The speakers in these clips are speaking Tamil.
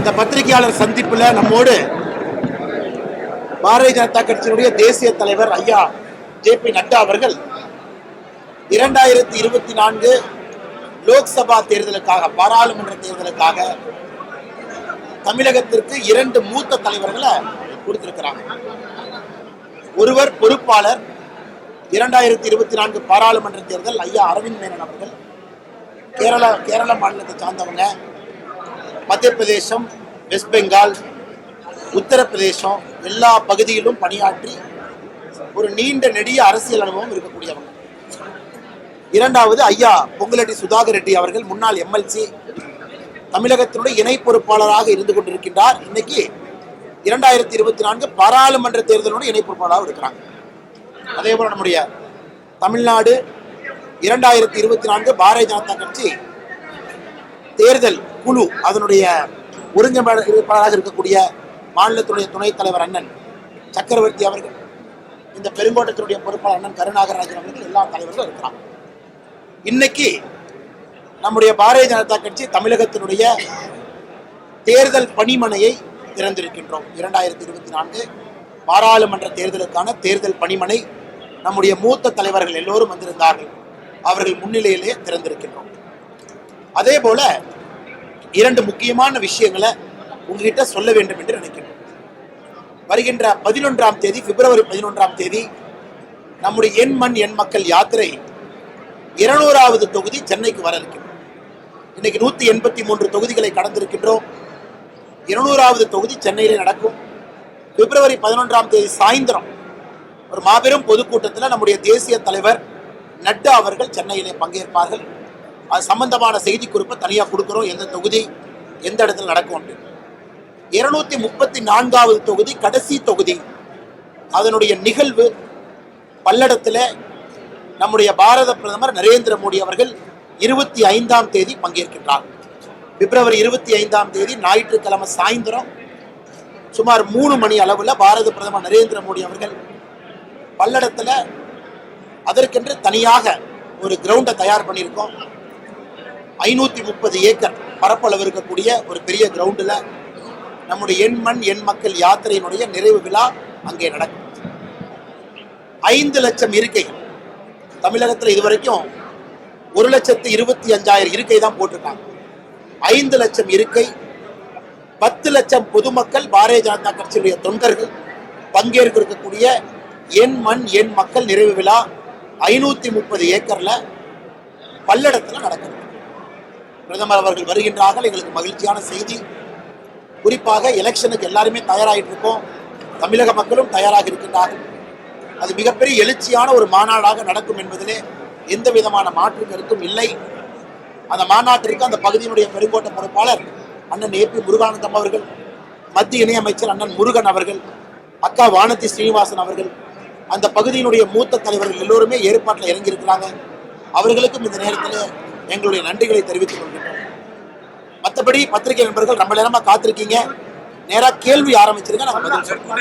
இந்த பத்திரிகையாளர் சந்திப்புல நம்மோடு பாரதிய ஜனதா கட்சியினுடைய தேசிய தலைவர் ஐயா ஜே.பி. நட்டா அவர்கள் 2024 லோக்சபா தேர்தலுக்காக, பாராளுமன்ற தேர்தலுக்காக தமிழகத்திற்கு 2 மூத்த தலைவர்களை கொடுத்திருக்கிறாங்க. ஒருவர் பொறுப்பாளர் 2024 பாராளுமன்ற தேர்தல் ஐயா அரவிந்த் மேனன் அவர்கள், கேரள மாநிலத்தை சார்ந்தவங்க. மத்திய பிரதேசம், வெஸ்ட் பெங்கால், உத்தரப்பிரதேசம் எல்லா பகுதியிலும் பணியாற்றி ஒரு நீண்ட நெடிய அரசியல் அனுபவம் இருக்கக்கூடியவங்க. இரண்டாவது ஐயா பொங்குலெட்டி சுதாகர் ரெட்டி அவர்கள், முன்னாள் எம்எல்சி, தமிழகத்தினுடைய இணை பொறுப்பாளராக இருந்து கொண்டிருக்கின்றார். இன்னைக்கு 2024 பாராளுமன்ற தேர்தலுடைய இணை பொறுப்பாளராக இருக்கிறாங்க. அதே போல நம்முடைய தமிழ்நாடு 2024 பாரதிய ஜனதா கட்சி தேர்தல் குழு அதனுடைய ஒருங்கிணைப்பாளராக இருக்கக்கூடிய மாநிலத்துடைய துணைத் தலைவர் அண்ணன் சக்கரவர்த்தி அவர்கள், இந்த பெருங்கோட்டத்தினுடைய பொறுப்பாளர் அண்ணன் கருணாகரராஜன் அவர்கள், எல்லா தலைவர்களும் இருக்கிறாங்க. இன்னைக்கு நம்முடைய பாரதிய ஜனதா கட்சி தமிழகத்தினுடைய தேர்தல் பணிமனையை திறந்திருக்கின்றோம். 2024 பாராளுமன்ற தேர்தலுக்கான தேர்தல் பணிமனை நம்முடைய மூத்த தலைவர்கள் எல்லோரும் வந்திருந்தார்கள். அவர்கள் முன்னிலையிலேயே திறந்திருக்கின்றோம். அதே போல 2 முக்கியமான விஷயங்களை உங்ககிட்ட சொல்ல வேண்டும் என்று நினைக்கிறோம். வருகின்ற 11ஆம் தேதி, பிப்ரவரி 11ஆம் தேதி நம்முடைய என் மண் என் மக்கள் யாத்திரை 200வது தொகுதி சென்னைக்கு வர இருக்கிறோம். இன்னைக்கு 183 தொகுதிகளை கடந்திருக்கின்றோம். 200வது தொகுதி சென்னையிலே நடக்கும். பிப்ரவரி 11ஆம் தேதி சாயந்தரம் ஒரு மாபெரும் பொதுக்கூட்டத்தில் நம்முடைய தேசிய தலைவர் நட்டா அவர்கள் சென்னையிலே பங்கேற்பார்கள். அது சம்பந்தமான செய்தி குறிப்பை தனியாக கொடுக்கிறோம், எந்த தொகுதி எந்த இடத்துல நடக்கும். 234வது தொகுதி கடைசி தொகுதி, அதனுடைய நிகழ்வு பல்லடத்தில் நம்முடைய பாரத பிரதமர் நரேந்திர மோடி அவர்கள் 25ஆம் தேதி பங்கேற்கின்றார். பிப்ரவரி 25ஆம் தேதி ஞாயிற்றுக்கிழமை சாயந்தரம் சுமார் 3 மணி அளவில் பாரத பிரதமர் நரேந்திர மோடி அவர்கள் பல்லடத்தில் அதற்கென்று தனியாக ஒரு கிரவுண்டை தயார் பண்ணியிருக்கோம். 530 ஏக்கர் பரப்பளவு இருக்கக்கூடிய ஒரு பெரிய கிரவுண்டில் நம்முடைய என் மண் என் மக்கள் யாத்திரையினுடைய நிறைவு விழா அங்கே நடக்கும். 5 லட்சம் இருக்கைகள் தமிழகத்தில் இதுவரைக்கும் 1,25,000 இருக்கை தான் போட்டிருக்காங்க. 5 லட்சம் இருக்கை, 10 லட்சம் பொதுமக்கள், பாரதிய ஜனதா கட்சியுடைய தொண்டர்கள் பங்கேற்க இருக்கக்கூடிய என் மண் என் மக்கள் நிறைவு விழா 530 ஏக்கர்ல பல்லடத்தில் நடக்கிறது. பிரதமர் அவர்கள் வருகின்றார்கள். எங்களுக்கு மகிழ்ச்சியான செய்தி. குறிப்பாக எலெக்ஷனுக்கு எல்லாருமே தயாராகிட்டு இருக்கோம். தமிழக மக்களும் தயாராக இருக்கின்றார்கள். அது மிகப்பெரிய எழுச்சியான ஒரு மாநாடாக நடக்கும் என்பதிலே எந்த விதமான மாற்று கருத்தும் இல்லை. அந்த மாநாட்டிற்கு அந்த பகுதியினுடைய பெருங்கோட்ட பொறுப்பாளர் அண்ணன் ஏ.பி. முருகானந்தம் அவர்கள், மத்திய இணையமைச்சர் அண்ணன் முருகன் அவர்கள், அக்கா வானதி ஸ்ரீனிவாசன் அவர்கள், அந்த பகுதியினுடைய மூத்த தலைவர்கள் எல்லோருமே ஏற்பாட்டில் இறங்கியிருக்கிறாங்க. அவர்களுக்கும் இந்த நேரத்தில் எங்களுடைய நன்றிகளை தெரிவித்துக் கொள்கின்றோம். மற்றபடி பத்திரிகை நண்பர்கள் ரொம்ப நேரமா காத்திருக்கீங்க, நேரா கேள்வி ஆரம்பிச்சிருங்க. நாங்கள் பதில் சொல்றோம்.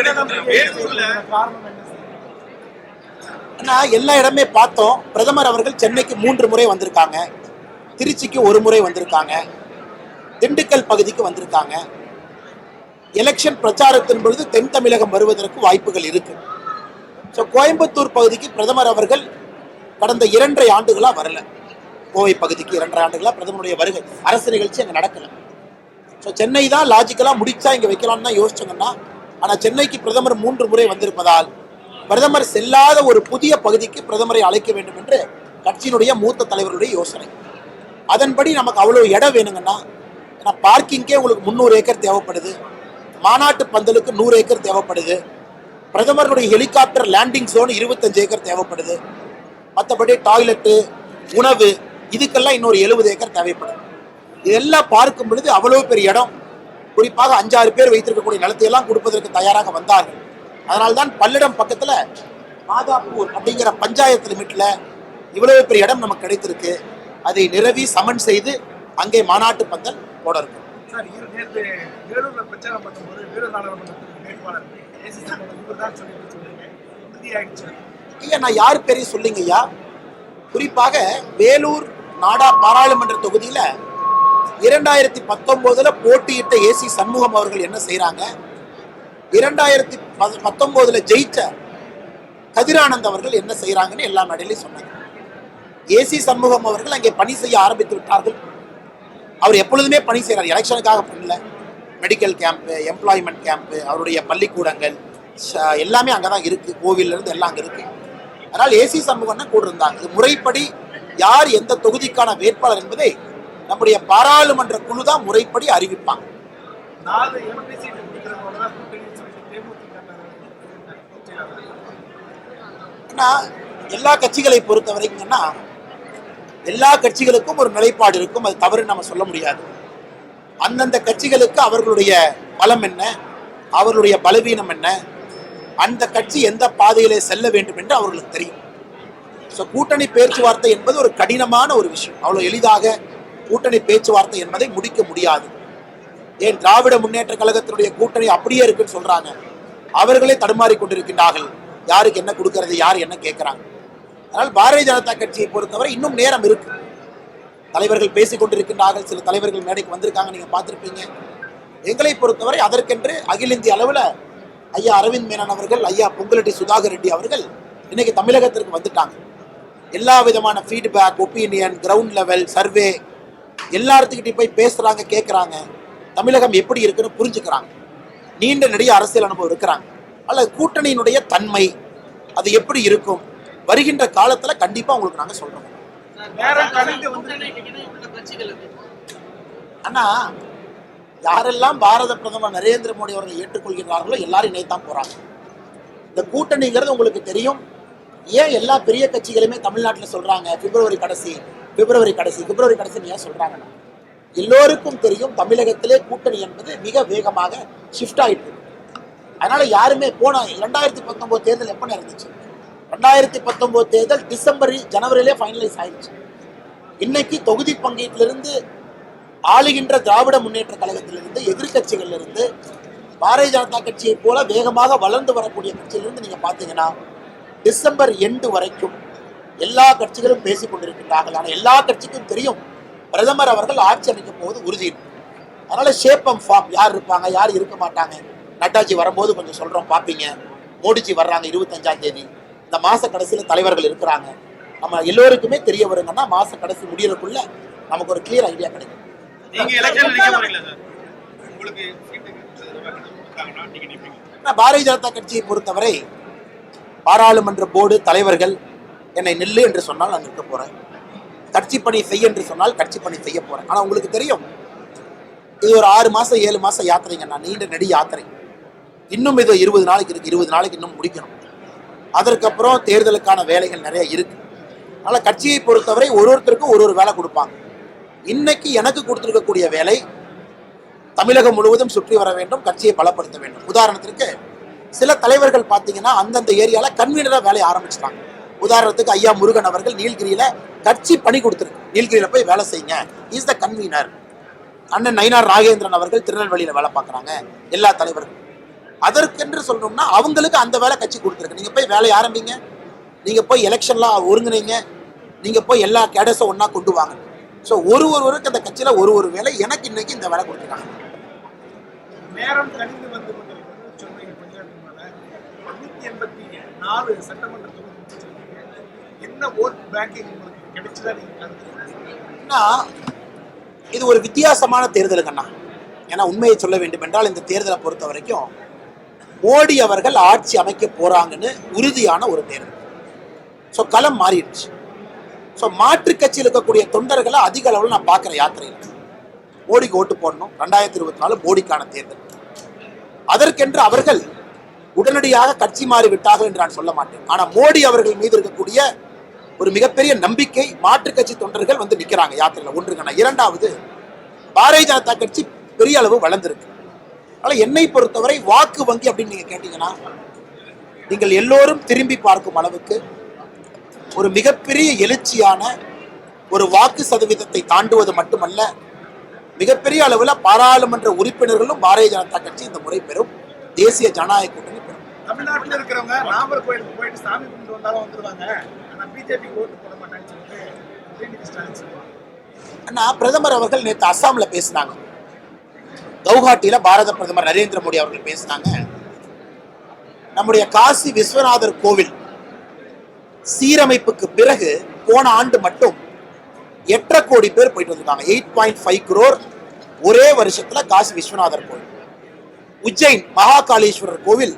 எல்லா இடமே பார்த்தோம். பிரதமர் அவர்கள் சென்னைக்கு 3 முறை வந்திருக்காங்க, திருச்சிக்கு 1 முறை வந்திருக்காங்க, திண்டுக்கல் பகுதிக்கு வந்திருக்காங்க. எலெக்ஷன் பிரச்சாரத்தின் பொழுது தென் தமிழகம் வருவதற்கு வாய்ப்புகள் இருக்கு. ஸோ கோயம்புத்தூர் பகுதிக்கு பிரதமர் அவர்கள் கடந்த 2.5 ஆண்டுகளாக வரல. கோவை பகுதிக்கு 2.5 ஆண்டுகளாக பிரதமருடைய வருகை, அரசு நிகழ்ச்சி அங்கே நடக்கல. ஸோ சென்னை தான் லாஜிக்கலாக முடிச்சா இங்கே வைக்கலாம்னு தான் யோசிச்சோங்கன்னா, ஆனால் சென்னைக்கு பிரதமர் 3 முறை வந்திருப்பதால் பிரதமர் செல்லாத ஒரு புதிய பகுதிக்கு பிரதமரை அழைக்க வேண்டும் என்று கட்சியினுடைய மூத்த தலைவர்களுடைய யோசனை. அதன்படி நமக்கு அவ்வளோ இடம் வேணுங்கன்னா, ஏன்னா பார்க்கிங்கே உங்களுக்கு 300 ஏக்கர் தேவைப்படுது, மாநாட்டு பந்தலுக்கு 100 ஏக்கர் தேவைப்படுது, பிரதமருடைய ஹெலிகாப்டர் லேண்டிங் ஜோன் 25 ஏக்கர் தேவைப்படுது, மற்றபடி டாய்லெட்டு, உணவு, இதுக்கெல்லாம் இன்னொரு 70 ஏக்கர் தேவைப்படுது. இதெல்லாம் பார்க்கும் பொழுது அவ்வளவு பெரிய இடம், குறிப்பாக 5-6 பேர் வைத்திருக்கக்கூடிய நிலத்தையெல்லாம் கொடுப்பதற்கு தயாராக வந்தார்கள். அதனால்தான் பல்லடம் பக்கத்தில் மாதாப்பூர் அப்படிங்கிற பஞ்சாயத்து லிமிட்ல இவ்வளவு பெரிய இடம் நமக்கு கிடைத்திருக்கு. அதை நிரவி சமன் செய்து அங்கே மாநாட்டு பந்தல் போட இருக்கும். ஐயா, நான் யார் பேரையும் சொல்லிங்க ஐயா. குறிப்பாக வேலூர் நாடா பாராளுமன்ற தொகுதியில் 2019 போட்டியிட்ட ஏசி சண்முகம் அவர்கள் என்ன செய்யறாங்க, 2019 ஜெயிச்ச கதிரானந்த் அவர்கள் என்ன செய்யறாங்கன்னு எல்லா மேடையிலையும் சொன்னாங்க. ஏசி சண்முகம் அவர்கள் அங்கே பணி செய்ய ஆரம்பித்து விட்டார்கள். அவர் எப்பொழுதுமே பணி செய்யறார், எலெக்ஷனுக்காக பண்ணல. மெடிக்கல் கேம்ப்பு, எம்ப்ளாய்மெண்ட் கேம்ப்பு, அவருடைய பள்ளிக்கூடங்கள் எல்லாமே அங்கதான் இருக்கு, கோவில்ல இருந்து எல்லாம் அங்க இருக்கு. அதனால் ஏசி சண்முகம் கூட இருந்தாங்க. இது முறைப்படி யார் எந்த தொகுதிக்கான வேட்பாளர் என்பதை நம்முடைய பாராளுமன்ற குழு தான் முறைப்படி அறிவிப்பாங்க. எல்லா கட்சிகளை பொறுத்த வரைக்கும்னா எல்லா கட்சிகளுக்கும் ஒரு நிலைப்பாடு இருக்கும், அது தவறு நம்ம சொல்ல முடியாது. அந்தந்த கட்சிகளுக்கு அவர்களுடைய பலம் என்ன, அவர்களுடைய பலவீனம் என்ன, அந்த கட்சி எந்த பாதையிலே செல்ல வேண்டும் என்று அவர்களுக்கு தெரியும். கூட்டணி பேச்சுவார்த்தை என்பது ஒரு கடினமான ஒரு விஷயம். அவ்வளவு எளிதாக கூட்டணி பேச்சுவார்த்தை என்பதை முடிக்க முடியாது. ஏன் திராவிட முன்னேற்ற கழகத்தினுடைய கூட்டணி அப்படியே இருக்குன்னு சொல்றாங்க, அவர்களே தடுமாறி கொண்டிருக்கின்றார்கள். யாருக்கு என்ன கொடுக்கறது, யார் என்ன கேட்கிறாங்க. அதனால் பாரதிய ஜனதா கட்சியை பொறுத்தவரை இன்னும் நேரம் இருக்கு. தலைவர்கள் பேசிக் கொண்டிருக்கின்றார்கள், சில தலைவர்கள் மேடைக்கு வந்திருக்காங்க, நீங்க பார்த்திருப்பீங்க. எங்களை பொறுத்தவரை அதற்கென்று அகில இந்திய அளவில் ஐயா அரவிந்த் மேனன் அவர்கள், ஐயா பொங்குலட்டி சுதாகர் ரெட்டி அவர்கள் இன்னைக்கு தமிழகத்திற்கு வந்துட்டாங்க. எல்லா விதமான feedback, opinion, ground level survey எல்லாத்துக்கிட்டையும் போய் பேசுறாங்க, கேட்கறாங்க. தமிழகம் எப்படி இருக்குன்னு புரிஞ்சுக்கிறாங்க. நீண்ட நெடிய அரசியல் அனுபவம் இருக்கிறாங்க. அல்ல கூட்டணியினுடைய தன்மை அது எப்படி இருக்கும் வருகின்ற காலத்துல கண்டிப்பா உங்களுக்கு நாங்க சொல்றோம். ஆனா யாரெல்லாம் பாரத பிரதமர் நரேந்திர மோடி அவர்கள் ஏற்றுக்கொள்கிறார்களோ எல்லாரும் இணையத்தான் போறாங்க. இந்த கூட்டணிங்கிறது உங்களுக்கு தெரியும். ஏன் எல்லா பெரிய கட்சிகளுமே தமிழ்நாட்டில் சொல்றாங்க பிப்ரவரி கடைசி ஏன் சொல்றாங்கன்னா, எல்லோருக்கும் தெரியும் தமிழகத்திலே கூட்டணி என்பது மிக வேகமாக ஷிஃப்ட் ஆயிட்டு இருக்கு. அதனால யாருமே போன 2019 தேர்தல் எப்ப நடந்துச்சு, 2019 தேர்தல் டிசம்பர் ஜனவரியிலே ஃபைனலைஸ் ஆயிடுச்சு. இன்னைக்கு தொகுதி பங்கீட்டிலிருந்து ஆளுகின்ற திராவிட முன்னேற்ற கழகத்திலிருந்து எதிர்கட்சிகள் இருந்து பாரதிய ஜனதா கட்சியை போல வேகமாக வளர்ந்து வரக்கூடிய கட்சியிலிருந்து நீங்க பாத்தீங்கன்னா டிசம்பர் எண்டு வரைக்கும் எல்லா கட்சிகளும் பேசிக் கொண்டிருக்கின்றார்கள். ஆனால் எல்லா கட்சிக்கும் தெரியும் பிரதமர் அவர்கள் ஆட்சி அமைக்கும் போது உறுதி. அதனால ஷேப் அண்ட் ஃபார்ம் யார் இருப்பாங்க, யார் இருக்க மாட்டாங்க. நட்டாஜி வரும்போது கொஞ்சம் சொல்றோம் பாப்பீங்க. மோடிஜி வர்றாங்க 25ஆம் தேதி. இந்த மாச கடைசியில தலைவர்கள் இருக்கிறாங்க. நம்ம எல்லோருக்குமே தெரிய வருங்கன்னா மாச கடைசி முடியறதுக்குள்ள நமக்கு ஒரு கிளியர் ஐடியா கிடைக்கும். பாரதிய ஜனதா கட்சியை பொறுத்தவரை பாராளுமன்ற போர்டு தலைவர்கள் என்னை நெல்லு என்று சொன்னால் நான் நிற்க போறேன், கட்சி பணி செய்ய என்று சொன்னால் கட்சி பணி செய்ய போறேன். ஆனா உங்களுக்கு தெரியும் இது ஒரு 6 மாசம் 7 மாசம் யாத்திரைங்க, நான் நீண்ட நெடி யாத்திரை. இன்னும் இது 20 நாளைக்கு இருக்கு, 20 நாளைக்கு இன்னும் முடிக்கணும். அதற்கப்புறம் தேர்தலுக்கான வேலைகள் நிறைய இருக்கு. அதனால கட்சியை பொறுத்தவரை ஒருத்தருக்கும் ஒரு வேலை கொடுப்பாங்க. இன்னைக்கு எனக்கு கொடுத்திருக்கக்கூடிய வேலை தமிழகம் முழுவதும் சுற்றி வர வேண்டும், கட்சியை பலப்படுத்த வேண்டும். உதாரணத்திற்கு சில தலைவர்கள் பார்த்தீங்கன்னா அந்தந்த ஏரியால கன்வீனரா வேலையை ஆரம்பிச்சிட்டாங்க. உதாரணத்துக்கு ஐயா முருகன் அவர்கள் நீலகிரியில கட்சி பணி கொடுத்துருக்கு, நீலகிரியில போய் வேலை செய்யுங்க, இஸ் த கன்வீனர். அண்ணன் நயினார் நாகேந்திரன் அவர்கள் திருநெல்வேலியில வேலை பார்க்குறாங்க. எல்லா தலைவர்கள் அதற்கென்று சொல்லணும்னா அவங்களுக்கு அந்த வேலை கட்சி கொடுத்துருக்கு. நீங்க போய் வேலையை ஆரம்பிங்க, நீங்க போய் எலெக்ஷன்லாம் ஒருங்கிணைங்க, நீங்க போய் எல்லா கேடஸும் ஒன்னா கொண்டு வாங்க. ஸோ ஒருவருக்கு அந்த கட்சியில ஒரு வேலை, எனக்கு இன்னைக்கு இந்த வேலை கொடுத்துருக்காங்க. நேரம் கணிந்து வந்து சொன்னீங்க 184 சட்டமன்ற தொகுதி என்ன ஓட் பேங்கிங் உங்களுக்கு கிடைச்சதா நீங்க கருதுறீங்க? இது ஒரு வித்தியாசமான தேர்தலுங்கண்ணா. ஏன்னா உண்மையை சொல்ல வேண்டும் என்றால் இந்த தேர்தலை பொறுத்த வரைக்கும் மோடி அவர்கள் ஆட்சி அமைக்க போறாங்கன்னு உறுதியான ஒரு தேர்தல். ஸோ களம் மாறிடுச்சு. ஸோ மாற்று கட்சியில் இருக்கக்கூடிய தொண்டர்களை அதிக அளவில் நான் பார்க்குற யாத்திரையில் மோடிக்கு ஓட்டு போடணும். 2024 மோடிக்கான தேர்தல். அதற்கென்று அவர்கள் உடனடியாக கட்சி மாறி விட்டார்கள் என்று நான் சொல்ல மாட்டேன். ஆனா மோடி அவர்கள் மீது இருக்கக்கூடிய ஒரு மிகப்பெரிய நம்பிக்கை மாற்று கட்சி தொண்டர்கள் வந்து நிக்கிறாங்க யாத்திரையில. ஒன்றுங்கண்ணா. இரண்டாவது, பாரதிய ஜனதா கட்சி பெரிய அளவு வளர்ந்திருக்கு. அதனால என்னை பொறுத்தவரை வாக்கு வங்கி அப்படின்னு நீங்க கேட்டீங்கன்னா நீங்கள் எல்லோரும் திரும்பி பார்க்கும் அளவுக்கு ஒரு மிகப்பெரிய எழுச்சியான ஒரு வாக்கு சதவீதத்தை தாண்டுவது மட்டுமல்ல, மிகப்பெரிய அளவில் பாராளுமன்ற உறுப்பினர்களும் பாரதிய ஜனதா கட்சி இந்த முறை பெறும். தேசிய ஜனநாயக கூட்டணி பெறும். தமிழ்நாட்டில் இருக்கிறவங்க ராமர் கோயிலுக்கு போயிட்டு சாமி கும்பிட்டு வந்தாலும் வந்துருவாங்க, ஆனா பிஜேபி ஓட்டு போட மாட்டாங்கன்னு சொல்லிட்டு ஆனா பிரதமர் அவர்கள் நேற்று அஸ்ஸாம்ல பேசினாங்க. கவுஹாட்டியில பாரத பிரதமர் நரேந்திர மோடி அவர்கள் பேசினாங்க. நம்முடைய காசி விஸ்வநாதர் கோவில் சீரமைப்புக்கு பிறகு போன ஆண்டு மட்டும் 8.5 கோடி பேர் போயிட்டு வந்திருக்காங்க. 8.5 crore ஒரே வருஷத்துல காசி விஸ்வநாதர் கோவில். உஜ்ஜைன் மகாகாளேஸ்வரர் கோவில்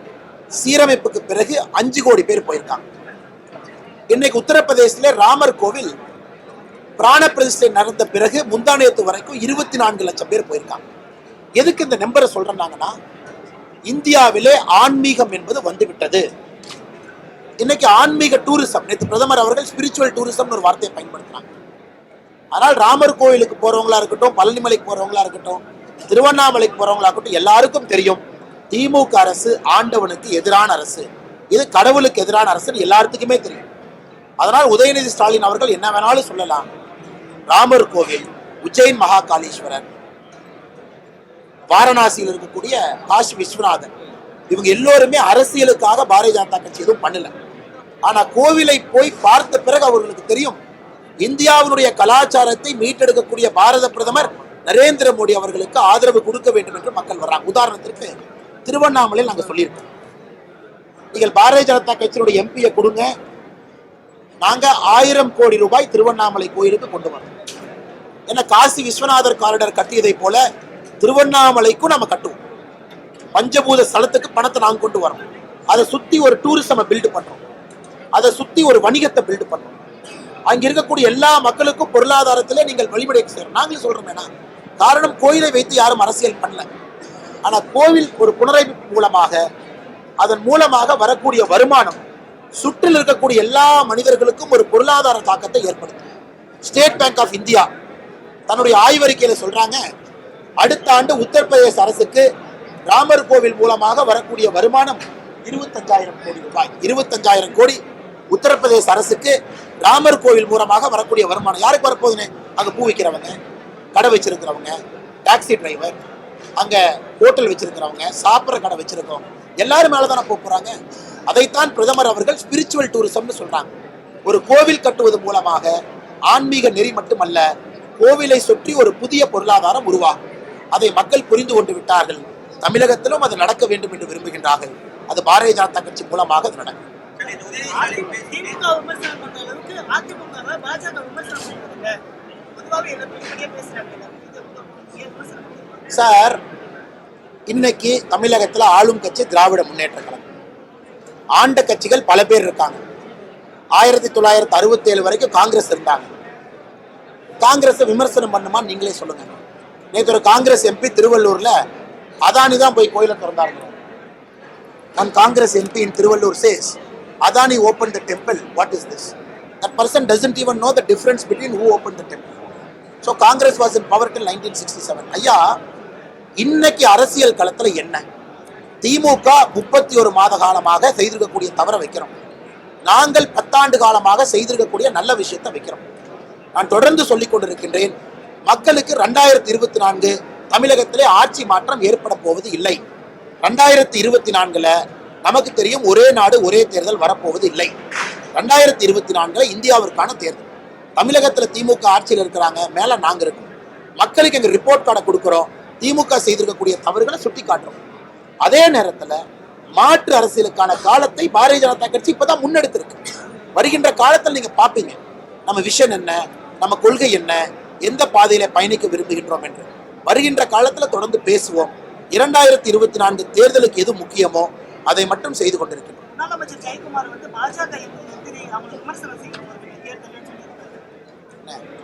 சீரமைப்புக்கு பிறகு 5 கோடி பேர் போயிருக்காங்க. இன்னைக்கு உத்தரப்பிரதேசத்துல ராமர் கோவில் பிராண பிரதிஷ்டை நடந்த பிறகு முந்தானேத்து வரைக்கும் 24 லட்சம் பேர் போயிருக்காங்க. எதுக்கு இந்த நம்பரை சொல்றாங்கன்னா, இந்தியாவிலே ஆன்மீகம் என்பது வந்துவிட்டது. இன்னைக்கு ஆன்மீக டூரிசம், நேற்று பிரதமர் அவர்கள் ஸ்பிரிச்சுவல் டூரிசம் ஒரு வார்த்தையை பயன்படுத்துறாங்க. ஆனால் ராமர் கோயிலுக்கு போறவங்களா இருக்கட்டும், பழனிமலைக்கு போறவங்களா இருக்கட்டும், திருவண்ணாமலைக்கு போறவங்களா இருக்கட்டும், எல்லாருக்கும் தெரியும் திமுக அரசு ஆண்டவனுக்கு எதிரான அரசு, இது கடவுளுக்கு எதிரான அரசு எல்லாத்துக்குமே தெரியும். அதனால் உதயநிதி ஸ்டாலின் அவர்கள் என்ன வேணாலும் சொல்லலாம். ராமர் கோவில், உஜ்ஜைன் மகாகாளீஸ்வரர், வாரணாசியில் இருக்கக்கூடிய காசி விஸ்வநாதன், இவங்க எல்லோருமே அரசியலுக்காக பாரதிய ஜனதா கட்சி எதுவும் பண்ணல. ஆனா கோவிலை போய் பார்த்த பிறகு அவர்களுக்கு தெரியும் இந்தியாவினுடைய கலாச்சாரத்தை மீட்டெடுக்கக்கூடிய பாரத பிரதமர் நரேந்திர மோடி அவர்களுக்கு ஆதரவு கொடுக்க வேண்டும் என்று மக்கள் வர்றாங்க. உதாரணத்திற்கு திருவண்ணாமலையில் நாங்க சொல்லியிருக்கோம், நீங்கள் பாரதிய ஜனதா கட்சியினுடைய எம்பியை கொடுங்க, நாங்க 1000 கோடி ரூபாய் திருவண்ணாமலை கோயிலுக்கு கொண்டு வரோம். ஏன்னா காசி விஸ்வநாதர் காரிடர் கட்டியதை போல திருவண்ணாமலைக்கும் நம்ம கட்டுவோம். பஞ்சபூத ஸ்தலத்துக்கு பணத்தை நாங்க கொண்டு வரோம். அதை சுத்தி ஒரு டூரிசம் பில்டு பண்றோம், அதை சுத்தி ஒரு வணிகத்தை பில்டு பண்றோம். அங்க இருக்கக்கூடிய எல்லா மக்களுக்கும் பொருளாதாரத்திலே நீங்கள் வழிபடை செய்யறோம். நாங்களே சொல்றோம், காரணம் கோயிலை வைத்து யாரும் அரசியல் பண்ணல. ஆனா கோவில் ஒரு புனரமைப்பு மூலமாக, அதன் மூலமாக வரக்கூடிய வருமானம் சுற்றில் இருக்கக்கூடிய எல்லா மனிதர்களுக்கும் ஒரு பொருளாதார தாக்கத்தை ஏற்படுத்தும். ஸ்டேட் பேங்க் ஆஃப் இந்தியா தன்னுடைய ஆய்வறிக்கையில சொல்றாங்க, அடுத்த ஆண்டு உத்தரப்பிரதேச அரசுக்கு ராமர் கோவில் மூலமாக வரக்கூடிய வருமானம் 25,000 கோடி ரூபாய். 25,000 கோடி உத்தரப்பிரதேச அரசுக்கு ராமர் கோவில் மூலமாக வரக்கூடிய வருமானம். யாருக்கு வரப்போகுதுன்னு, அங்க பூ விற்கிறவங்க, கடை வச்சிருக்கிறவங்க, டாக்ஸி டிரைவர், அங்க ஹோட்டல் வச்சிருக்கிறவங்க, சாப்பிட்ற கடை வச்சிருக்கவங்க எல்லாரும் மேலதானே போறாங்க. அதைத்தான் பிரதமர் அவர்கள் ஸ்பிரிச்சுவல் டூரிசம்னு சொல்றாங்க. ஒரு கோவில் கட்டுவது மூலமாக ஆன்மீக நெறி மட்டுமல்ல, கோவிலை சுற்றி ஒரு புதிய பொருளாதாரம் உருவாகும். அதை மக்கள் புரிந்து கொண்டு விட்டார்கள். தமிழகத்திலும் அது நடக்க வேண்டும் என்று விரும்புகின்றார்கள். அது பாரதிய ஜனதா கட்சி மூலமாக அது நடக்கும். சார், இன்னைக்கு தமிழகத்தில் ஆளும் கட்சி திராவிட முன்னேற்ற கழகம். ஆண்ட கட்சிகள் பல பேர் இருக்காங்க. 1967 வரைக்கும் காங்கிரஸ் இருந்தாங்க. காங்கிரஸ் விமர்சனம் பண்ணுமா நீங்களே சொல்லுங்க. நேற்று ஒரு காங்கிரஸ் எம்பி திருவள்ளூர்ல அதானி தான் போய் கோயிலை திறந்தாங்க. One Congress MP in Tiruvallur says, Adani opened the temple. What is this? That person doesn't even know the difference between who opened the temple. So Congress was in power till 1967. ஐயா, இன்னைக்கு அரசியல் களத்துல என்ன? திமுக 31 மாத காலமாக செய்திருக்கக்கூடிய தவற வைக்கிறோம். நாங்கள் 10 ஆண்டு காலமாக செய்திருக்கக்கூடிய நல்ல விஷயத்தை வைக்கிறோம். நான் தொடர்ந்து சொல்லிக் கொண்டிருக்கின்றேன், மக்களுக்கு 2024 தமிழகத்திலே ஆட்சி மாற்றம் ஏற்பட போவது இல்லை. 2024 நமக்கு தெரியும் ஒரே நாடு ஒரே தேர்தல் வரப்போவது இல்லை. 2024 இந்தியாவிற்கான தேர்தல். தமிழகத்தில் திமுக ஆட்சியில் இருக்கிறாங்க, மேல நாங்க இருக்கோம். மக்களுக்கு எங்க ரிப்போர்ட் கார்டை கொடுக்கிறோம், திமுக செய்திருக்கக்கூடிய தவறுகளை சுட்டி காட்டுறோம். அதே நேரத்தில் மாற்று அரசியலுக்கான காலத்தை பாரதிய ஜனதா கட்சி இப்பதான் முன்னெடுத்திருக்கு. வருகின்ற காலத்தில் நீங்க பாப்பீங்க நம்ம விஷன் என்ன, நம்ம கொள்கை என்ன, எந்த பாதையில பயணிக்க விரும்புகின்றோம் என்று. வருகின்ற காலத்துல தொடர்ந்து பேசுவோம். 2024 தேர்தலுக்கு எது முக்கியமோ அதை மட்டும் செய்து கொண்டிருக்கிறோம்.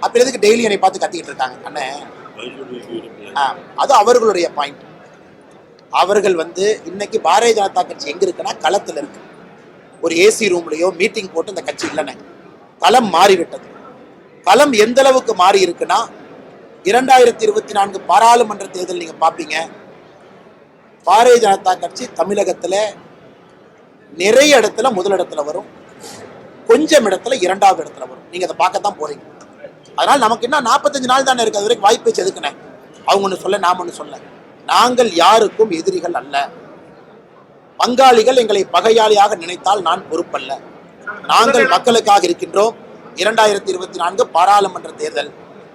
அப்ப எதுக்கு டெய்லி என்னை பார்த்து கத்திக்கிட்டு இருக்காங்க அண்ணே? அது அவர்களுடைய பாயிண்ட். அவர்கள் இன்னைக்கு பாரதிய ஜனதா கட்சி எங்க இருக்குன்னா களத்துல இருக்கு. ஒரு ஏசி ரூம்லயோ மீட்டிங் போட்டு இந்த கட்சி இல்லைன்னு, களம் மாறிவிட்டது. களம் எந்த அளவுக்கு மாறி இருக்குன்னா 2024 பாராளுமன்ற தேர்தல் நீங்க பாப்பீங்க, பாரதிய ஜனதா கட்சி தமிழகத்துல நிறைய இடத்துல முதலிடத்துல வரும், கொஞ்சம் இடத்துல 2வது இடத்துல வரும். நீங்க அதை பார்க்கத்தான் போறீங்க. அதனால நமக்கு என்ன 45 நாள் தானே இருக்கு. அது வரைக்கும் வாய்ப்பு எதுக்குண்ணே? அவங்க ஒண்ணு சொல்ல, நாம ஒண்ணு சொல்ல. நாங்கள் யாருக்கும் எதிரிகள் அல்ல. பங்காளிகள் எங்களை பகையாளியாக நினைத்தால் நான் பொறுப்பல்ல. நாங்கள் மக்களுக்காக இருக்கின்றோம். 2024 பாராளுமன்ற தேர்தல்,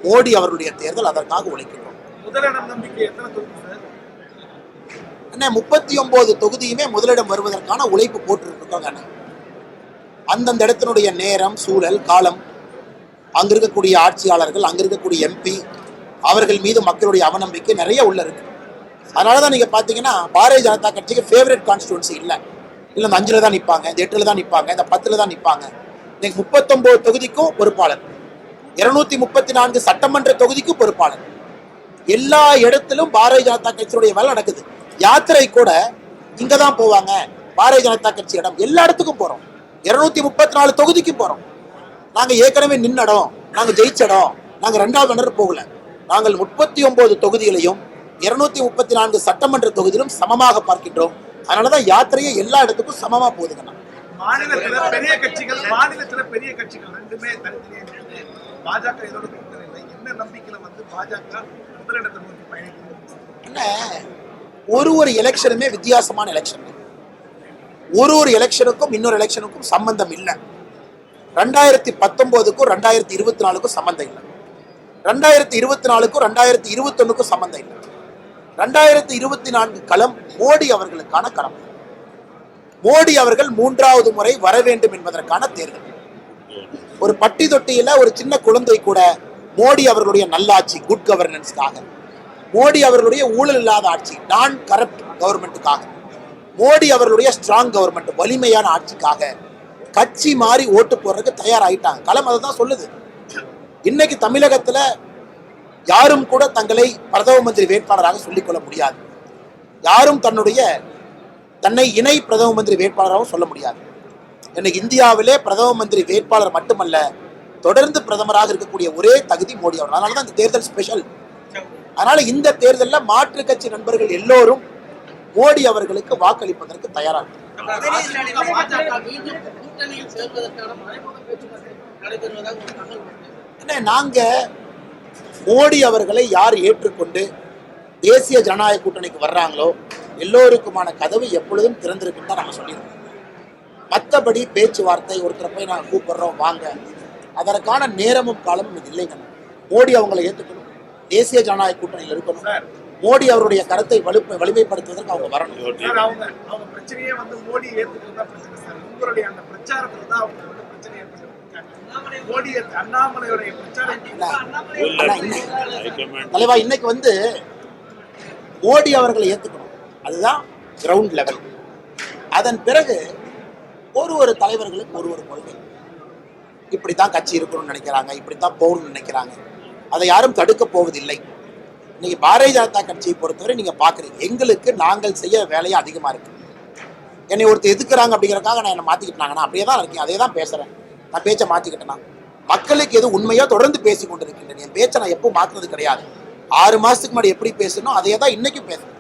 மோடி அவர்களுடைய தேர்தல், அதற்காக உழைக்கின்றோம். முதலிடம் நம்பிக்கை எத்தனை தொகுதி சார்? அண்ணே 39 தொகுதியுமே முதலிடம் வருவதற்கான உழைப்பு போட்டுருக்கோங்க அண்ணே. அந்தந்த இடத்தினுடைய நேரம், சூழல், காலம், அங்க இருக்கக்கூடிய ஆட்சியாளர்கள், அங்க இருக்கக்கூடிய எம்பி, அவர்கள் மீது மக்களுடைய அவநம்பிக்கை நிறைய உள்ள இருக்கு. அதனாலதான் நீங்க பாத்தீங்கன்னா பாரதிய ஜனதா கட்சிக்கு ஃபேவரட் கான்ஸ்டிடுவன்சி இல்லை. இல்லை இந்த 5ல் தான் நிற்பாங்க, இந்த 8ல் தான் நிற்பாங்க, இந்த 10ல் தான் நிற்பாங்க. இன்னைக்கு 39 தொகுதிக்கும் பொறுப்பாளர், 234 சட்டமன்ற தொகுதிக்கும் பொறுப்பாளர். எல்லா இடத்திலும் பாரதிய ஜனதா கட்சியுடைய வேலை நடக்குது. யாத்திரை கூட இங்க தான் போவாங்க, பாரதிய ஜனதா கட்சி இடம். எல்லா இடத்துக்கும் போறோம், 234 தொகுதிக்கும் போறோம். நாங்க ஏற்கனவே நின்னடம், நாங்க ஜெயிச்சடம், நாங்க 2வது மன்னர் போகல. நாங்கள் 39 தொகுதிகளையும் 234 சட்டமன்ற தொகுதியிலும் சமமாக பார்க்கின்றோம். அதனாலதான் யாத்திரையை எல்லா இடத்துக்கும் சமமா போகுதுங்க. மாநிலத்துல பெரிய கட்சிகள் ரெண்டுமே தனித்தனியே இருக்குது. பாஜக இதோட கூட்டணி இல்லை. என்ன நம்பிக்கையில பாஜக முதலிடத்தை நோக்கி பயணிக்கிறது? என்ன, ஒரு எலெக்ஷனுமே வித்தியாசமான எலெக்ஷன். ஒரு எலெக்ஷனுக்கும் இன்னொரு எலெக்ஷனுக்கும் சம்பந்தம் இல்லை. 2019க்கும் 2024க்கும் சம்பந்தம் இல்லை. 2024க்கும் 2021க்கும் சம்பந்தம் இல்லை. 2024 களம் மோடி அவர்களுக்கான களம். மோடி அவர்கள் 3வது முறை வர வேண்டும் என்பதற்கான தேர்தல். ஒரு பட்டி தொட்டியில ஒரு சின்ன குழந்தை கூட மோடி அவர்களுடைய நல்லாட்சி, குட் கவர்னன்ஸ்க்காக, மோடி அவர்களுடைய ஊழல் இல்லாத ஆட்சி, நான் கரப்ட் கவர்மெண்ட்டுக்காக, மோடி அவர்களுடைய ஸ்ட்ராங் கவர்மெண்ட், வலிமையான ஆட்சிக்காக கட்சி மாறி ஓட்டு போடுறதுக்கு தயாராயிட்டாங்க. களம் அதை தான் சொல்லுது. இன்னைக்கு தமிழகத்துல யாரும் கூட தங்களை பிரதம மந்திரி வேட்பாளராக சொல்லிக்கொள்ள முடியாது. யாரும் தன்னை இணை பிரதம மந்திரி வேட்பாளராகவும் சொல்ல முடியாது. இன்னைக்கு இந்தியாவிலே பிரதம மந்திரி வேட்பாளர் மட்டுமல்ல, தொடர்ந்து பிரதமராக இருக்கக்கூடிய ஒரே தகுதி மோடி அவர்கள். அதனாலதான் இந்த தேர்தல் ஸ்பெஷல். அதனால இந்த தேர்தலில் மாற்று கட்சி நண்பர்கள் எல்லோரும் மோடி அவர்களுக்கு வாக்களிப்பதற்கு தயாராக. நாங்க மோடி அவர்களை யார் ஏற்றுக்கொண்டு தேசிய ஜனநாயக கூட்டணிக்கு வர்றாங்களோ எல்லோருக்குமான கதவு எப்பொழுதும் திறந்திருக்குன்னு தான் நம்ம சொல்லியிருக்கோம். மற்றபடி பேச்சுவார்த்தை, ஒருத்தரை போய் நாங்கள் கூப்பிடுறோம் வாங்க, அதற்கான நேரமும் காலமும் இது இல்லைங்க. மோடி அவங்களை ஏற்றுக்கணும், தேசிய ஜனநாயக கூட்டணியில் இருக்கணும், மோடி அவருடைய கருத்தை வலிமைப்படுத்துவதற்கு அவங்க வரணும். அவங்க பிரச்சனையே மோடி ஏற்றுக்கிறது தான் பிரச்சனை சார். உங்களுடைய அந்த பிரச்சாரத்துல தான் அவங்க பிரச்சனை ஏற்பட்டு அண்ணாமலையுடைய பிரச்சாரம். தலைவா, இன்னைக்கு மோடி அவர்களை ஏற்றுக்கணும், அதுதான் கிரவுண்ட் லெவல். அதன் பிறகு ஒரு தலைவர்களுக்கு ஒரு கொள்கை, இப்படித்தான் கட்சி இருக்கணும்னு நினைக்கிறாங்க, இப்படித்தான் போகணும்னு நினைக்கிறாங்க. அதை யாரும் தடுக்க போவதில்லை. இன்னைக்கு பாரதிய ஜனதா கட்சியை பொறுத்தவரை நீங்க பாக்குறீங்க, எங்களுக்கு நாங்கள் செய்ய வேலையை அதிகமா இருக்கு. என்னை ஒருத்தர் எதுக்குறாங்க அப்படிங்கிறக்காக நான் என்ன மாத்திக்கிட்டாங்கன்னா அப்படியே தான் இருக்கேன், அதே தான் பேசுறேன். நான் பேச்சை மாத்திக்கிட்டேன்னா மக்களுக்கு எது உண்மையோ தொடர்ந்து பேசி கொண்டிருக்கின்றேன். என் பேச்சை நான் எப்பவும் மாற்றுறது கிடையாது. 6 மாசத்துக்கு முன்னாடி எப்படி பேசணும் அதே தான் இன்னைக்கும் பேசுறேன்.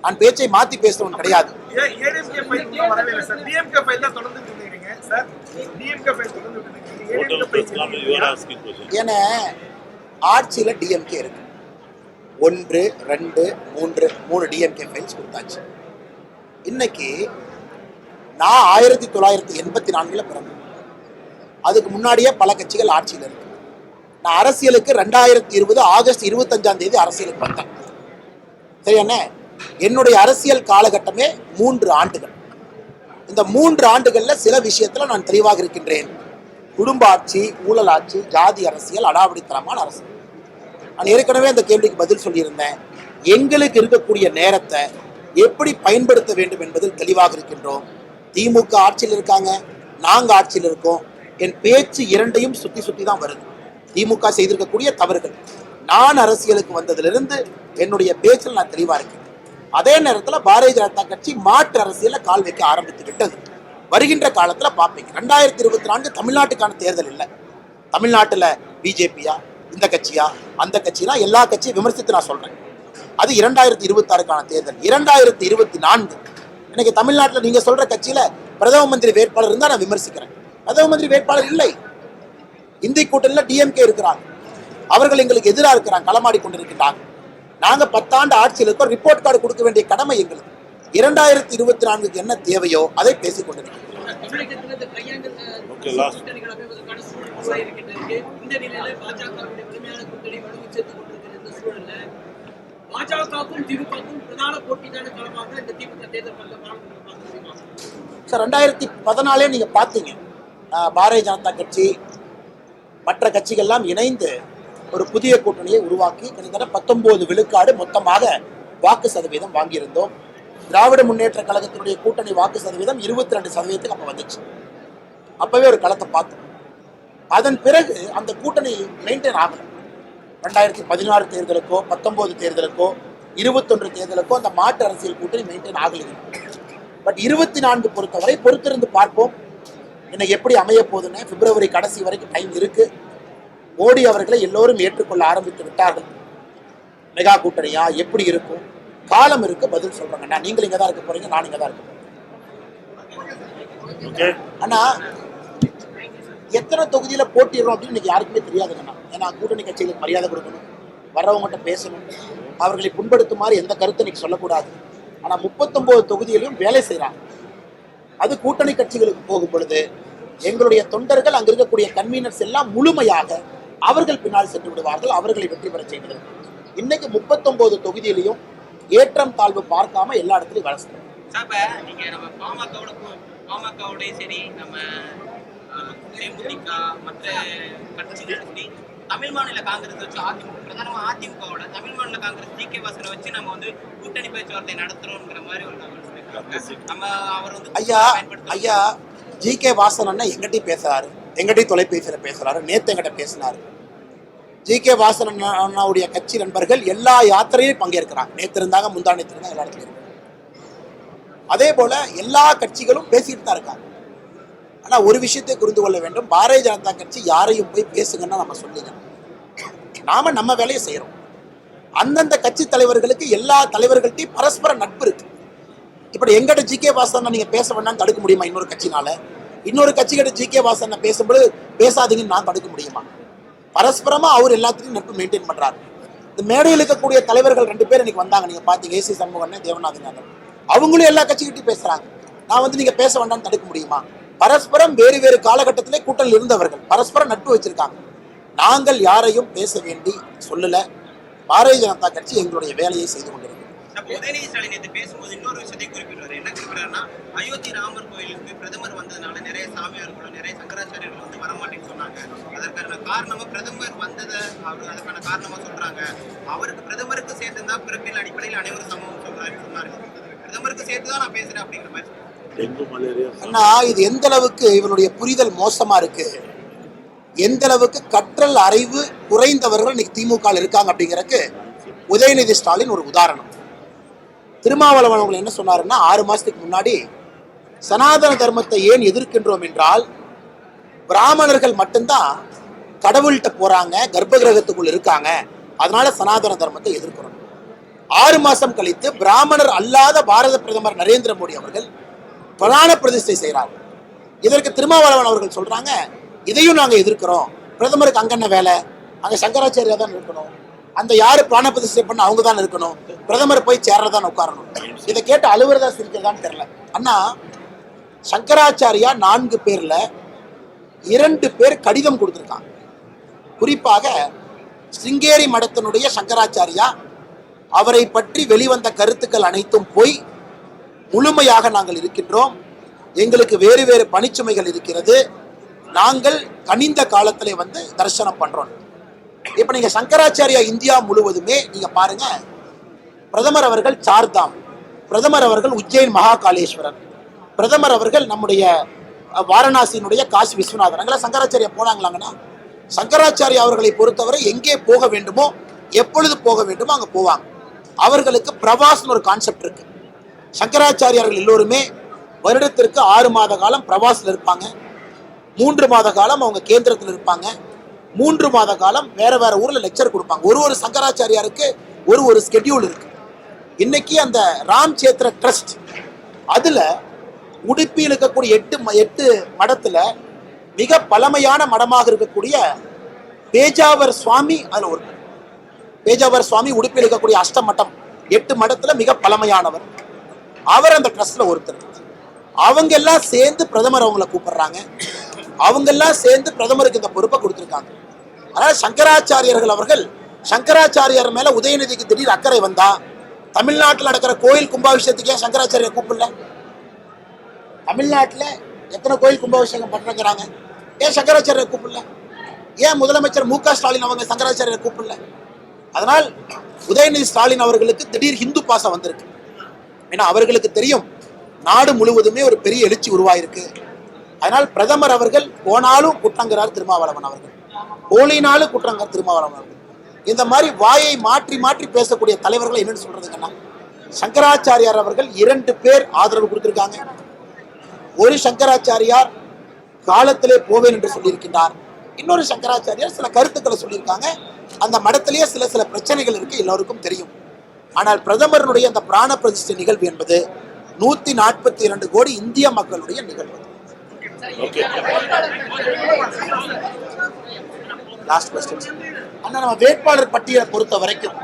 நான் பேச்சை மாத்தி பேசுறவன் கிடையாது. ஏன்னா ஆட்சியில டிஎம்கே இருக்கு. 1, 2, 3 டிஎம்கே ஃபைல்ஸ் கொடுத்தாச்சு. இன்னைக்கு நான் 1984 பிறந்தேன். அதுக்கு முன்னாடியே பல கட்சிகள் ஆட்சியில் இருக்கு. நான் அரசியலுக்கு 2020 ஆகஸ்ட் 25 அரசியலுக்கு வந்தேன். சரியான என்னுடைய அரசியல் காலகட்டமே 3 ஆண்டுகள். இந்த 3 ஆண்டுகள்ல சில விஷயத்துல நான் தெளிவாக இருக்கின்றேன். குடும்ப ஆட்சி, ஊழல் ஆட்சி, ஜாதி அரசியல், அடாவடித்தனமான அரசியல். நான் ஏற்கனவே அந்த கேள்விக்கு பதில் சொல்லியிருந்தேன். எங்களுக்கு இருக்கக்கூடிய நேரத்தை எப்படி பயன்படுத்த வேண்டும் என்பதில் தெளிவாக இருக்கின்றோம். திமுக ஆட்சியில் இருக்காங்க, நாங்க ஆட்சியில் இருக்கோம். என் பேச்சு இரண்டையும் சுத்தி தான் வருது. திமுக செய்திருக்கக்கூடிய தவறுகள், நான் அரசியலுக்கு வந்ததிலிருந்து என்னுடைய பேச்சில் நான் தெளிவா இருக்கேன். அதே நேரத்தில் பாரதிய ஜனதா கட்சி மாற்று அரசியல கால் வைக்க ஆரம்பித்து விட்டது. வருகின்ற காலத்துல பாப்பீங்க. 2024 தமிழ்நாட்டுக்கான தேர்தல் இல்லை. தமிழ்நாட்டுல பிஜேபியா, இந்த கட்சியா, அந்த கட்சியா, எல்லா கட்சியும் விமர்சித்து நான் சொல்றேன். அது 2026க்கான தேர்தல். 2024 இன்னைக்கு தமிழ்நாட்டில் நீங்க சொல்ற கட்சியில பிரதம மந்திரி வேட்பாளர் இருந்தா நான் விமர்சிக்கிறேன். பிரதம மந்திரி வேட்பாளர் இல்லை. இந்தி கூட்டணியில டிஎம்கே இருக்கிறாங்க, அவர்கள் எங்களுக்கு எதிராக இருக்கிறாங்க, களமாடி கொண்டிருக்கிறாங்க. நாங்க 10 ஆண்டு ஆட்சியில் இருக்கோம். ரிப்போர்ட் கார்டு கொடுக்க வேண்டிய கடமை எங்களுக்கு. 2024க்கு என்ன தேவையோ அதை பேசிக் கொண்டிருக்கிறோம். கூட்டணி வலுவை சேர்த்துக் கொண்டிருக்கிற இந்த சூழல்ல பாஜகவுக்கும் திமுகவுக்கும் பிரதான போட்டியான களமாக இந்த திமுக தேர்தல் பார்க்க முடியுமா? சார் 2014 நீங்க பாத்தீங்க, பாரதிய ஜனதா கட்சி மற்ற கட்சிகள்லாம் இணைந்து ஒரு புதிய கூட்டணியை உருவாக்கி கிட்டத்தட்ட 19 விழுக்காடு மொத்தமாக வாக்கு சதவீதம் வாங்கியிருந்தோம். திராவிட முன்னேற்ற கழகத்தினுடைய கூட்டணி வாக்கு சதவீதம் 22% அப்ப வந்துச்சு. அப்பவே ஒரு களத்தை பார்த்தோம். அதன் பிறகு அந்த கூட்டணி மெயின்டைன் ஆகல. 2016 தேர்தலுக்கோ 19 தேர்தலுக்கோ 21 தேர்தலுக்கோ அந்த மாற்று அரசியல் கூட்டணி மெயின்டைன் ஆகலைங்க. பட் 24 பொறுத்தவரை பொறுத்திருந்து பார்ப்போம் இன்னைக்கு எப்படி அமைய போகுதுன்னு. பிப்ரவரி கடைசி வரைக்கும் டைம் இருக்கு. மோடி அவர்களை எல்லோரும் ஏற்றுக்கொள்ள ஆரம்பித்து விட்டார்கள். மெகா கூட்டணியா எப்படி இருக்கும், காலம் இருக்கு, பதில் சொல்றாங்க. நீங்கள் இங்க தான் இருக்க போறீங்க, நான் இங்க தான் இருக்க போறேன். ஆனா எத்தனை தொகுதியில போட்டிடுறோம் அப்படின்னு இன்னைக்கு யாருக்குமே தெரியாதுங்கண்ணா. ஏன்னா கூட்டணி கட்சிகளுக்கு மரியாதை கொடுக்கணும், வர்றவங்ககிட்ட பேசணும், அவர்களை புண்படுத்துமாறு எந்த கருத்தை இன்னைக்கு சொல்லக்கூடாது. ஆனா 39 தொகுதியிலையும் வேலை செய்யறாங்க. அது கூட்டணி கட்சிகளுக்கு போகும் பொழுது எங்களுடைய தொண்டர்கள் அங்க இருக்கக்கூடிய கன்வீனர்ஸ் எல்லாம் முழுமையாக அவர்கள் பின்னால் சென்று விடுவார்கள், அவர்களை வெற்றி பெற செய்கிறது. இன்னைக்கு 39 தொகுதியிலையும் ஏற்றம் தாழ்வு பார்க்காம எல்லா இடத்துலையும் வேலை செய்யணும். நீங்க நம்ம பாமகவோட சரி, நம்ம தேமுதிக மற்ற கட்சிகள் சரி, தமிழ் மாநில காங்கிரஸ் வச்சு பிரதானமா அதிமுகவோட தமிழ் மாநில காங்கிரஸ் ஜி.கே. வாசனை வச்சு நம்ம வந்து கூட்டணி பேச்சுவார்த்தை நடத்துறோம்ங்கிற மாதிரி ஒரு நம்ம அவர் வந்து ஐயா ஜி.கே. வாசன் அண்ணா எங்கிட்டையும் பேசுறாரு, எங்கிட்டையும் தொலைபேசியில பேசுறாரு, நேத்து எங்கிட்ட பேசினாரு. ஜி.கே. வாசன் அண்ணாவுடைய கட்சி நண்பர்கள் எல்லா யாத்திரையிலும் பங்கேற்கிறாங்க. நேற்று இருந்தாங்க, முந்தானத்து இருந்தாங்க, எல்லா இடத்துலையும் இருக்காங்க. அதே போல எல்லா கட்சிகளும் பேசிட்டு தான் இருக்காங்க. ஆனா ஒரு விஷயத்தை புரிந்து கொள்ள வேண்டும், பாரதிய ஜனதா கட்சி யாரையும் போய் பேசுங்கன்னா நம்ம சொல்லுங்க, நாம நம்ம வேலையை செய்யறோம். அந்தந்த கட்சி தலைவர்களுக்கு எல்லா தலைவர்கள்ட்டையும் பரஸ்பர நட்பு இருக்கு. இப்படி எங்கிட்ட ஜி.கே. வாசன் நீங்க பேச வேண்டாம்னு தடுக்க முடியுமா? இன்னொரு கட்சினால இன்னொரு கட்சிகிட்ட ஜி.கே. வாசன் பேசும்போது பேசாதீங்கன்னு நான் தடுக்க முடியுமா? பரஸ்பரமா அவர் எல்லாத்துக்கும் நட்பு மெயின்டைன் பண்றாரு. இந்த மேடையில் இருக்கக்கூடிய தலைவர்கள் 2 பேர் இன்னைக்கு வந்தாங்க, நீங்க பாத்தீங்க, ஏசி சண்முகன், தேவநாதன். அவங்களும் எல்லா கட்சிகிட்டையும் பேசுறாங்க. நான் வந்து நீங்க பேச வேண்டாம்னு தடுக்க முடியுமா? பரஸ்பரம் வேறு வேறு காலகட்டத்திலே கூட்டணியில் இருந்தவர்கள் பரஸ்பரம் நட்பு வச்சிருக்காங்க. நாங்கள் யாரையும் பேச வேண்டி சொல்லல. பாரதிய ஜனதா கட்சி எங்களுடைய வேலையை செய்து கொண்டிருக்கிறது. உதயநிதி ஸ்டாலின் நேற்று பேசும்போது இன்னொரு விஷயத்தை குறிப்பிடுவார். என்ன குறிப்பிடாருன்னா, அயோத்தி ராமர் கோயிலுக்கு பிரதமர் வந்ததுனால நிறைய சாமியார்களும் நிறைய சங்கராச்சாரியர்கள் வந்து வரமாட்டேன்னு சொன்னாங்க. அதற்கான காரணமா பிரதமர் வந்ததை அவர் அதுக்கான காரணமா சொல்றாங்க. அவருக்கு பிரதமருக்கு சேர்த்துதான் பிறப்பின் அடிப்படையில் அனைவரும் சமூகம் சொன்னாரு. பிரதமருக்கு சேர்த்துதான் நான் பேசுறேன் அப்படிங்கிற மாதிரி. அண்ணா, இது எந்த அளவுக்கு இவனுடைய புரிதல் மோசமா இருக்கு, எந்த அளவுக்கு கற்றல் அறிவு குறைந்தவர்கள் இன்னைக்கு திமுக இருக்காங்க அப்படிங்கிறதுக்கு உதயநிதி ஸ்டாலின் ஒரு உதாரணம். திருமாவளவன் அவர்கள் என்ன சொன்னாருன்னா, 6 மாசத்துக்கு முன்னாடி சனாதன தர்மத்தை ஏன் எதிர்க்கின்றோம் என்றால், பிராமணர்கள் மட்டும்தான் கடவுள்கிட்ட போறாங்க, கர்ப்ப கிரகத்துக்குள் இருக்காங்க, அதனால சனாதன தர்மத்தை எதிர்க்கிறோம். 6 மாசம் கழித்து பிராமணர் அல்லாத பாரத பிரதமர் நரேந்திர மோடி அவர்கள் பிராண பிரதிஷ்டை செய்கிறார். இதற்கு திருமாவளவன் அவர்கள் சொல்றாங்க, இதையும் நாங்க எதிர்க்கிறோம். பிரதமருக்கு அங்க என்ன வேலை? அங்க சங்கராச்சாரியா தான் இருக்கணும், அந்த யாரு பிராண பிரதிஷ்டை பண்ண அவங்க தான் இருக்கணும், பிரதமர் போய் சேர்றதான் உட்காரணும். இதை கேட்டு அலுவலதா சிரிக்கிறதான்னு தெரியல. அண்ணா, சங்கராச்சாரியா 4 பேர்ல 2 பேர் கடிதம் கொடுத்திருக்காங்க. குறிப்பாக சிங்கேரி மடத்தினுடைய சங்கராச்சாரியா அவரை பற்றி வெளிவந்த கருத்துக்கள் அனைத்தும் போய், முழுமையாக நாங்கள் இருக்கின்றோம், எங்களுக்கு வேறு வேறு பணிச்சுமைகள் இருக்கிறது, நாங்கள் கனிந்த காலத்திலே வந்து தரிசனம் பண்றோம். இப்ப நீங்க சங்கராச்சாரியா இந்தியா முழுவதுமே நீங்க பாருங்க, பிரதமர் அவர்கள் சார்தாம், பிரதமர் அவர்கள் உஜ்ஜைன் மகாகாலேஸ்வரர், பிரதமர் அவர்கள் நம்முடைய வாரணாசியினுடைய காசி விஸ்வநாதன், அங்கெல்லாம் சங்கராச்சாரியா போனாங்களாங்கன்னா, சங்கராச்சாரியா அவர்களை பொறுத்தவரை எங்கே போக வேண்டுமோ எப்பொழுது போக வேண்டுமோ அங்க போவாங்க. அவர்களுக்கு பிரவாஸ்னு ஒரு கான்செப்ட் இருக்கு. சங்கராச்சாரியார்கள் எல்லோருமே வருடத்திற்கு 6 மாத காலம் பிரவாசில் இருப்பாங்க, 3 மாத காலம் அவங்க கேந்திரத்தில் இருப்பாங்க, 3 மாத காலம் வேற வேற ஊர்ல லெக்சர் கொடுப்பாங்க. ஒரு சங்கராச்சாரியாருக்கு ஒரு ஸ்கெட்யூல் இருக்கு. இன்னைக்கு அந்த ராம் சேத்ர ட்ரஸ்ட், அதுல உடுப்பியில் இருக்கக்கூடிய 8 மடத்துல மிக பழமையான மடமாக இருக்கக்கூடிய பேஜாவர் சுவாமி அதுல ஒரு பேஜாவர் சுவாமி உடுப்பியில் இருக்கக்கூடிய அஷ்டமட்டம் 8 மடத்துல மிக பழமையானவர். அவர் அந்த ட்ரஸ்ட்ல ஒருத்தர். அவங்க எல்லாம் சேர்ந்து பிரதமர் அவங்கள கூப்பிடுறாங்க, அவங்க எல்லாம் சேர்ந்து பிரதமருக்கு இந்த பொறுப்பை கொடுத்துருக்காங்க. அதனால சங்கராச்சாரியர்கள் அவர்கள் சங்கராச்சாரியார் மேல உதயநிதிக்கு திடீர் அக்கறை வந்தா தமிழ்நாட்டில் நடக்கிற கோயில் கும்பாபிஷேகத்துக்கு ஏன் சங்கராச்சாரியர் கூப்பிடல? தமிழ்நாட்டில் எத்தனை கோயில் கும்பாபிஷேகம் பண்றாங்க, ஏன் சங்கராச்சாரியர் கூப்பிடல? ஏன் முதலமைச்சர் மு.க. ஸ்டாலின் அவங்க சங்கராச்சாரியர் கூப்பிடல? அதனால் உதயநிதி ஸ்டாலின் அவர்களுக்கு திடீர் ஹிந்து பாசம் வந்திருக்கு. ஏன்னா அவர்களுக்கு தெரியும் நாடு முழுவதுமே ஒரு பெரிய எழுச்சி உருவாயிருக்கு. அதனால் பிரதமர் அவர்கள் போனாலும் குற்றங்கிறார் திருமாவளவன் அவர்கள், போலினாலும் குற்றங்கிறார் திருமாவளவன் அவர்கள். இந்த மாதிரி வாயை மாற்றி மாற்றி பேசக்கூடிய தலைவர்கள் என்னன்னு சொல்றதுங்கன்னா, சங்கராச்சாரியார் அவர்கள் 2 பேர் ஆதரவு கொடுத்திருக்காங்க. ஒரு சங்கராச்சாரியார் காலத்திலே போவேன் என்று சொல்லியிருக்கின்றார். இன்னொரு சங்கராச்சாரியார் சில கருத்துக்களை சொல்லியிருக்காங்க. அந்த மடத்திலேயே சில பிரச்சனைகள் இருக்கு, எல்லோருக்கும் தெரியும். ஆனால் பிரதமருடைய அந்த பிராண பிரதிஷ்டை நிகழ்வு என்பது 142 கோடி இந்திய மக்களுடைய நிகழ்வு. Last question. ஆனா நம்ம வேட்பாளர் பட்டியலை பொறுத்த வரைக்கும்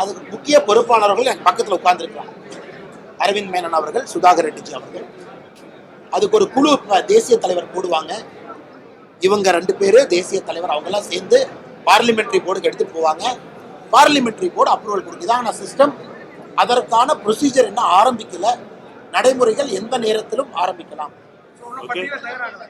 அதுக்கு முக்கிய பொறுப்பாளர்கள் என் பக்கத்தில் உட்கார்ந்துருக்காங்க. அரவிந்த் மேனன் அவர்கள், சுதாகர் ரெட்டிஜி அவர்கள். அதுக்கு ஒரு குழு தேசிய தலைவர் போடுவாங்க. இவங்க 2 பேரு தேசிய தலைவர், அவங்கெல்லாம் சேர்ந்து பார்லிமெண்டரி போர்டுக்கு எடுத்துட்டு போவாங்க. பார்லிமெண்டரி போர்டு அப்ரூவல் கொடுக்கும். இதான சிஸ்டம். அதற்கான ப்ரொசீஜர் என்ன ஆரம்பிக்கல. நடைமுறைகள் எந்த நேரத்திலும் ஆரம்பிக்கலாம். பட்டியல தயாராகல.